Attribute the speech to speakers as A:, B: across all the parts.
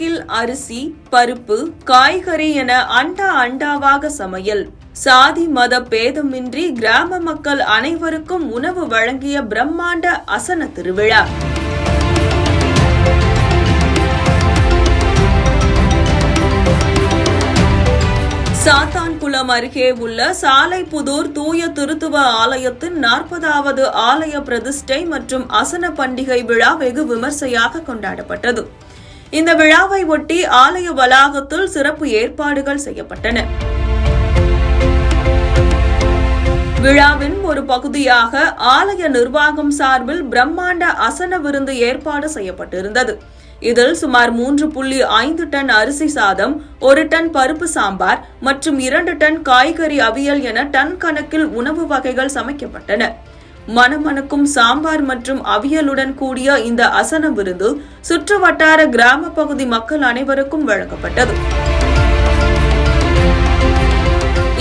A: கணக்கில் அரிசி, பருப்பு, காய்கறி என அண்டா அண்டாவாக சமையல். சாதி மத பேதமின்றி கிராம மக்கள் அனைவருக்கும் உணவு வழங்கிய பிரம்மாண்ட அசன திருவிழா. சாத்தான்குளம் அருகே உள்ள சாலைப்புதூர் தூய திருத்துவ ஆலயத்தின் 40வது ஆலய பிரதிஷ்டை மற்றும் அசன பண்டிகை விழா வெகு விமர்சையாக கொண்டாடப்பட்டது. இந்த விழாவை ஒட்டி ஆலய வளாகத்தில் சிறப்பு ஏற்பாடுகள் செய்யப்பட்டன. விழாவின் ஒரு பகுதியாக ஆலய நிர்வாகம் சார்பில் பிரம்மாண்ட அசன விருந்து ஏற்பாடு செய்யப்பட்டிருந்தது. இதில் சுமார் 3.5 டன் அரிசி சாதம், 1 டன் பருப்பு சாம்பார் மற்றும் 2 டன் காய்கறி அவியல் என டன் கணக்கில் உணவு வகைகள் சமைக்கப்பட்டன. மணமணக்கும் சாம்பார் மற்றும் அவியலுடன் கூடிய இந்த அசன விருந்து சுற்று வட்டார கிராம பகுதி மக்கள் அனைவருக்கும் வழங்கப்பட்டது.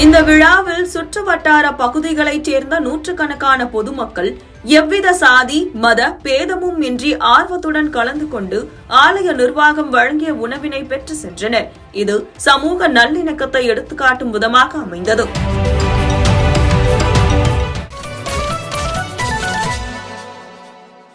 A: இந்த விழாவில் சுற்று வட்டார பகுதிகளைச் சேர்ந்த நூற்றுக்கணக்கான பொதுமக்கள் எவ்வித சாதி மத பேதமும் இன்றி ஆர்வத்துடன் கலந்து கொண்டு ஆலய நிர்வாகம் வழங்கிய உணவினை பெற்று சென்றனர். இது சமூக நல்லிணக்கத்தை எடுத்துக்காட்டும் விதமாக அமைந்தது.